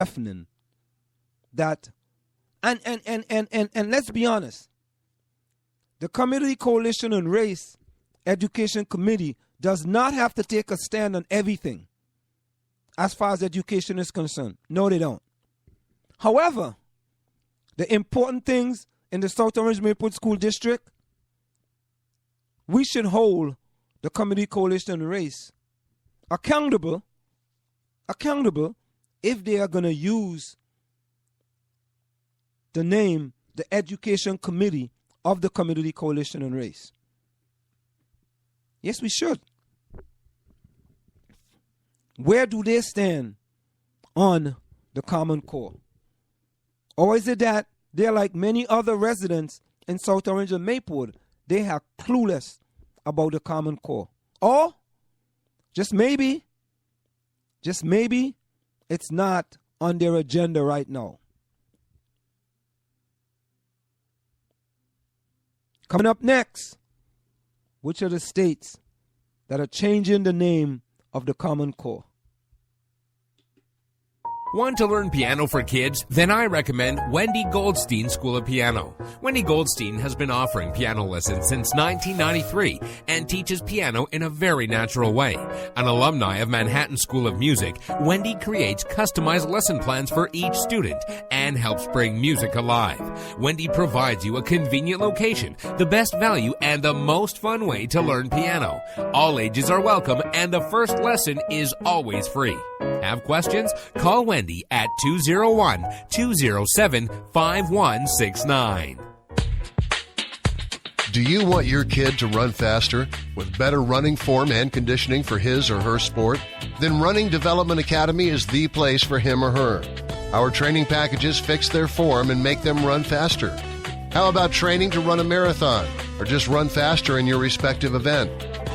deafening that, and let's be honest, the Community Coalition on Race Education Committee does not have to take a stand on everything as far as education is concerned. No, they don't. However, the important things in the South Orange Maplewood School District, we should hold the Community Coalition on Race accountable if they are going to use the name, the Education Committee of the Community Coalition on Race. Yes, we should. Where do they stand on the Common Core? Or is it that they're like many other residents in South Orange and Maplewood, they are clueless about the Common Core? Or just maybe, it's not on their agenda right now. Coming up next, which are the states that are changing the name of the Common Core? Want to learn piano for kids? Then I recommend Wendy Goldstein School of Piano. Wendy Goldstein has been offering piano lessons since 1993 and teaches piano in a very natural way. An alumni of Manhattan School of Music, Wendy creates customized lesson plans for each student and helps bring music alive. Wendy provides you a convenient location, the best value, and the most fun way to learn piano. All ages are welcome and the first lesson is always free. Have questions? Call Wendy at 201-207-5169. Do you want your kid to run faster with better running form and conditioning for his or her sport? Then Running Development Academy is the place for him or her. Our training packages fix their form and make them run faster. How about training to run a marathon or just run faster in your respective event?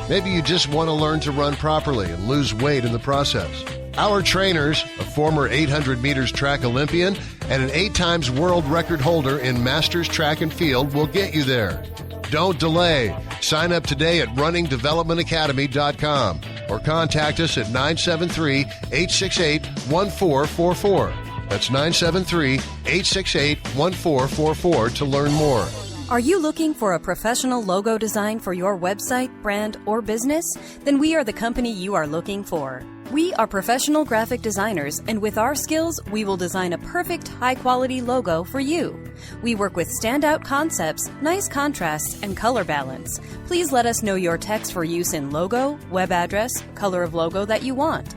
Maybe you just want to learn to run properly and lose weight in the process. Our trainers, a former 800 meters track Olympian and an 8 times world record holder in Masters Track and Field, will get you there. Don't delay. Sign up today at runningdevelopmentacademy.com or contact us at 973-868-1444. That's 973-868-1444 to learn more. Are you looking for a professional logo design for your website, brand, or business? Then we are the company you are looking for. We are professional graphic designers, and with our skills, we will design a perfect, high-quality logo for you. We work with standout concepts, nice contrasts, and color balance. Please let us know your text for use in logo, web address, color of logo that you want.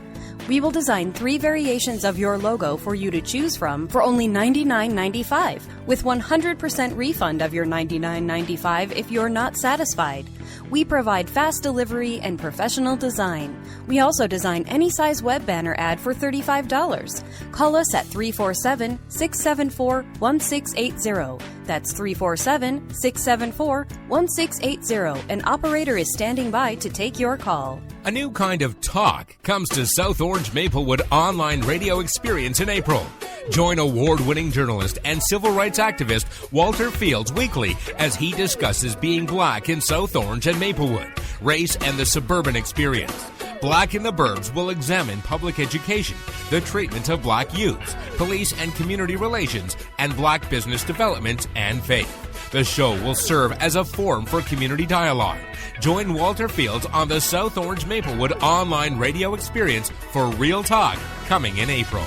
We will design 3 variations of your logo for you to choose from for only $99.95, with 100% refund of your $99.95 if you're not satisfied. We provide fast delivery and professional design. We also design any size web banner ad for $35. Call us at 347-674-1680. That's 347-674-1680. An operator is standing by to take your call. A new kind of talk comes to South Orange Maplewood online radio experience in April. Join award-winning journalist and civil rights activist Walter Fields weekly as he discusses being black in South Orange and Maplewood, race, and the suburban experience. Black in the Burbs will examine public education, the treatment of black youths, police and community relations, and black business development and faith. The show will serve as a forum for community dialogue. Join Walter Fields on the South Orange Maplewood online radio experience for Real Talk coming in April.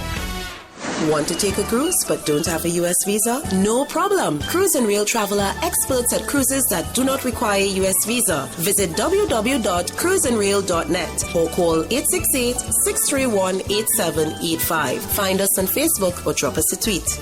Want to take a cruise but don't have a U.S. visa? No problem. Cruise and Rail Travel are experts at cruises that do not require a U.S. visa. Visit www.cruiseandrail.net or call 868-631-8785. Find us on Facebook or drop us a tweet.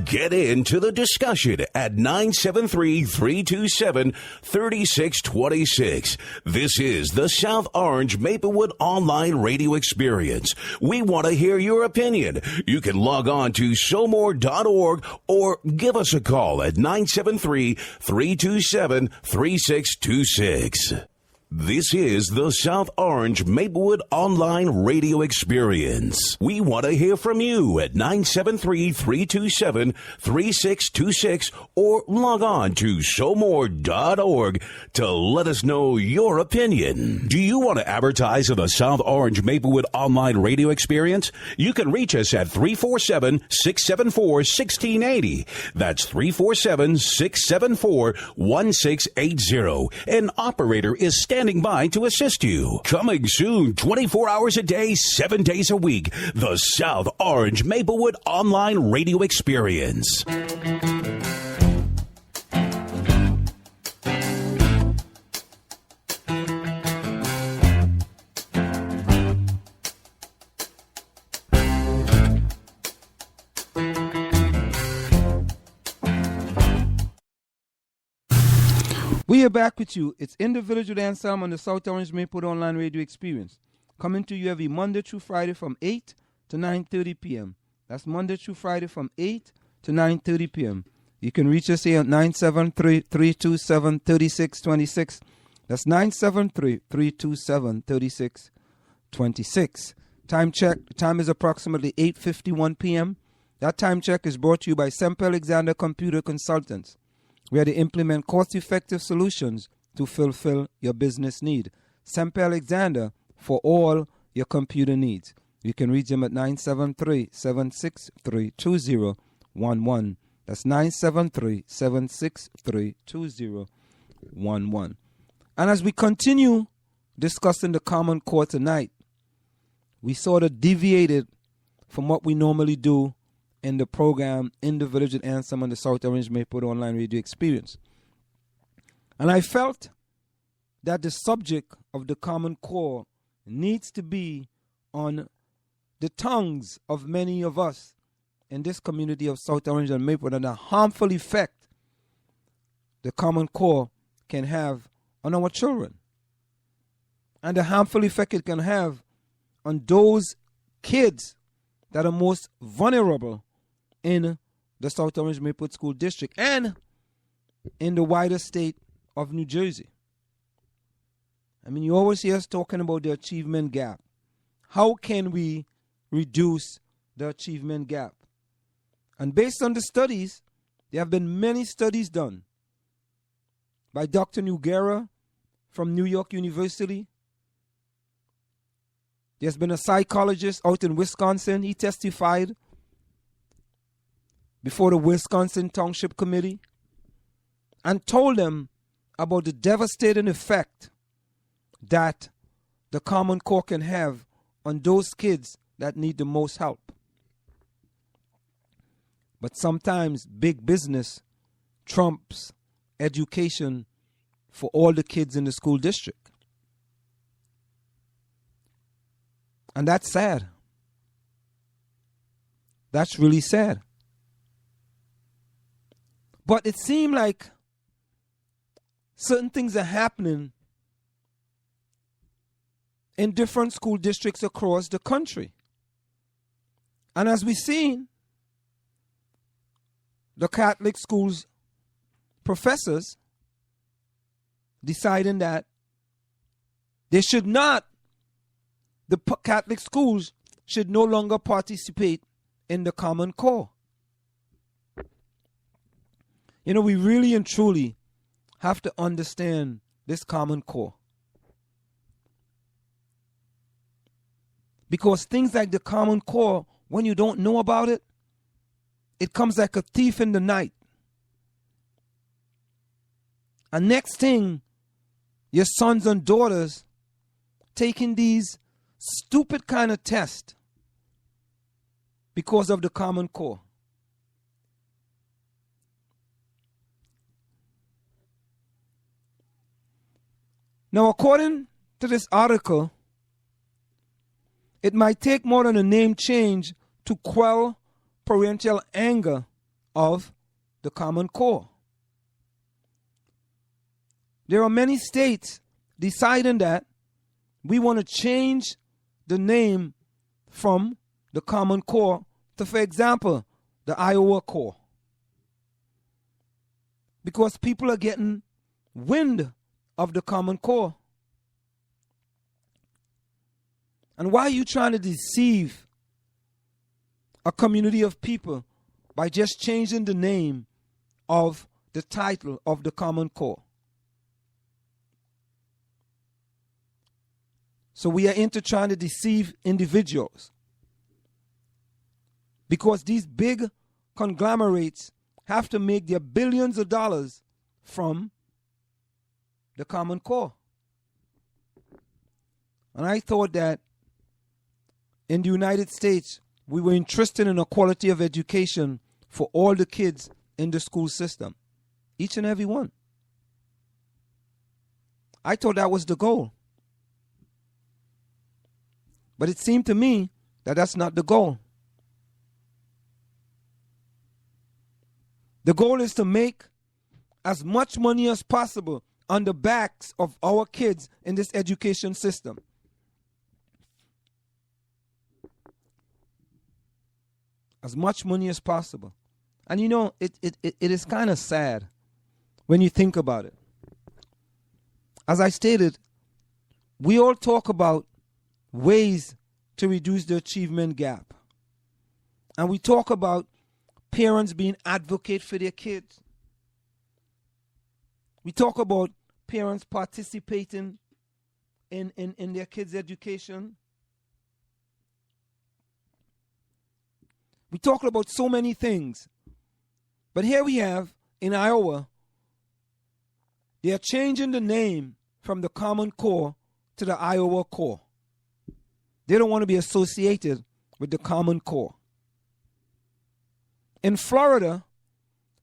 Get into the discussion at 973-327-3626. This is the South Orange Maplewood Online Radio Experience. We want to hear your opinion. You can log on to somore.org or give us a call at 973-327-3626. This is the South Orange Maplewood Online Radio Experience. We want to hear from you at 973-327-3626 or log on to showmore.org to let us know your opinion. Do you want to advertise on the South Orange Maplewood Online Radio Experience? You can reach us at 347-674-1680. That's 347-674-1680. An operator is standing by to assist you. Coming soon, 24 hours a day, 7 days a week. The South Orange Maplewood Online Radio Experience. We are back with you. It's In the Village with Anselm on the South Orange Maplewood Online Radio Experience. Coming to you every Monday through Friday from 8 to 9:30 p.m. That's Monday through Friday from 8 to 9:30 p.m. You can reach us here at 973-327-3626. That's 973-327-3626. Time check. The time is approximately 8:51 p.m. That time check is brought to you by Semper Alexander Computer Consultants, where they implement cost-effective solutions to fulfill your business need. Semper Alexander for all your computer needs. You can reach them at 973-763-2011. That's 973-763-2011. And as we continue discussing the Common Core tonight, we sort of deviated from what we normally do in the program In the Village with Anselm on the South Orange Maplewood Online Radio Experience. And I felt that the subject of the Common Core needs to be on the tongues of many of us in this community of South Orange and Maplewood, and the harmful effect the Common Core can have on our children, and the harmful effect it can have on those kids that are most vulnerable in the South Orange Maplewood School District and in the wider state of New Jersey. I mean, you always hear us talking about the achievement gap. How can we reduce the achievement gap? And based on the studies, there have been many studies done by Dr. Noguera from New York University. There's been a psychologist out in Wisconsin. He testified before the Wisconsin Township Committee and told them about the devastating effect that the Common Core can have on those kids that need the most help. But sometimes big business trumps education for all the kids in the school district. And that's sad. That's really sad. But it seemed like certain things are happening in different school districts across the country. And as we've seen, the Catholic schools professors deciding that they should not, the Catholic schools should no longer participate in the Common Core. You know, we really and truly have to understand this Common Core. Because things like the Common Core, when you don't know about it, it comes like a thief in the night. And next thing, your sons and daughters taking these stupid kind of tests because of the Common Core. Now, according to this article, it might take more than a name change to quell parental anger of the Common Core. There are many states deciding that we want to change the name from the Common Core to, for example, the Iowa Core. Because people are getting wind of the Common Core. And why are you trying to deceive a community of people by just changing the name of the title of the Common Core? So we are into trying to deceive individuals because these big conglomerates have to make their billions of dollars from the Common Core. And I thought that in the United States, we were interested in a quality of education for all the kids in the school system, each and every one. I thought that was the goal. But it seemed to me that that's not the goal. The goal is to make as much money as possible on the backs of our kids in this education system. As much money as possible. And you know, it is kind of sad when you think about it. As I stated, we all talk about ways to reduce the achievement gap. And we talk about parents being advocates for their kids. We talk about parents participating in their kids' education. We talk about so many things. But here we have, in Iowa, they are changing the name from the Common Core to the Iowa Core. They don't want to be associated with the Common Core. In Florida,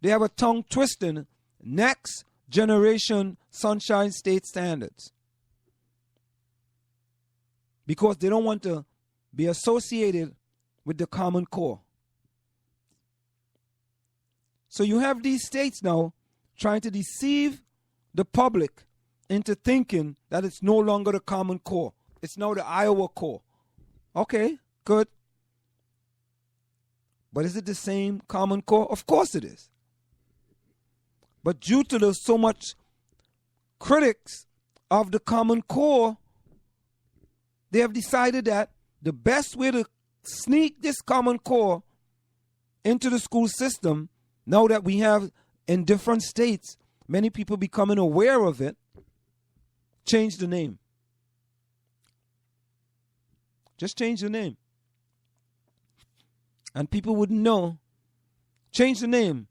they have a tongue-twisting next generation Sunshine State standards because they don't want to be associated with the Common Core. So you have these states now trying to deceive the public into thinking that it's no longer the Common Core. It's now the Iowa Core. Okay, good. But is it the same Common Core? Of course it is. But due to the so much critics of the Common Core, they have decided that the best way to sneak this Common Core into the school system, now that we have in different states, many people becoming aware of it, change the name. Just change the name. And people wouldn't know. Change the name.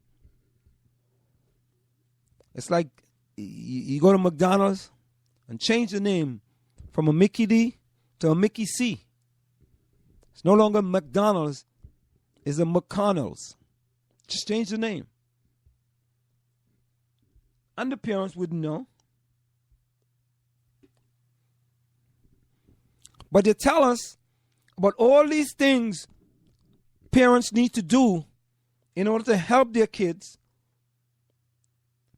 It's like you go to McDonald's and change the name from a Mickey D to a Mickey C. It's no longer McDonald's, it's a McConnell's. Just change the name. And the parents wouldn't know. But they tell us about all these things parents need to do in order to help their kids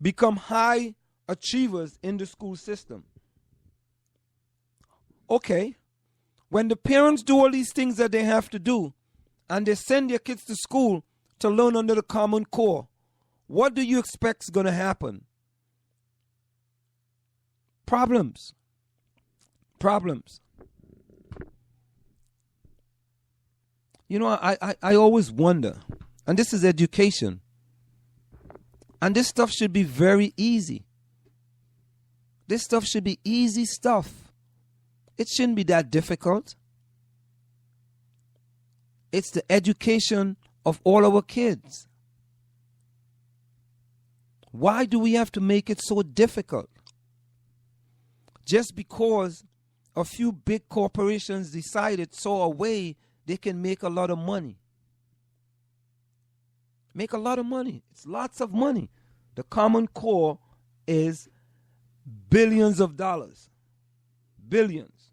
become high achievers in the school system. Okay, when the parents do all these things that they have to do and they send their kids to school to learn under the Common Core, what do you expect is going to happen? Problems. You know, I always wonder, and this is education, and this stuff should be very easy. This stuff should be easy stuff. It shouldn't be that difficult. It's the education of all our kids. Why do we have to make it so difficult? Just because a few big corporations saw a way they can make a lot of money. Make a lot of money. It's lots of money. The Common Core is billions of dollars. Billions.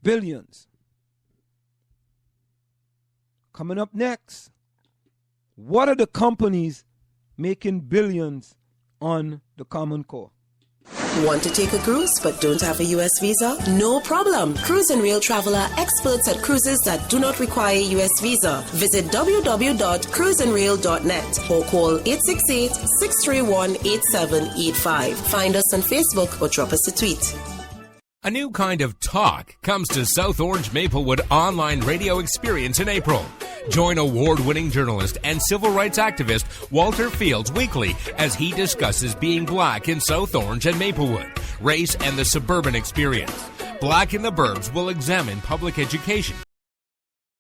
Billions. Coming up next, what are the companies making billions on the Common Core? Want to take a cruise but don't have a U.S. visa? No problem. Cruise and Rail Traveler, experts at cruises that do not require a U.S. visa. Visit www.cruiseandrail.net or call 868-631-8785. Find us on Facebook or drop us a tweet. A new kind of talk comes to South Orange Maplewood online radio experience in April. Join award-winning journalist and civil rights activist Walter Fields weekly as he discusses being black in South Orange and Maplewood, race and the suburban experience. Black in the Burbs will examine public education,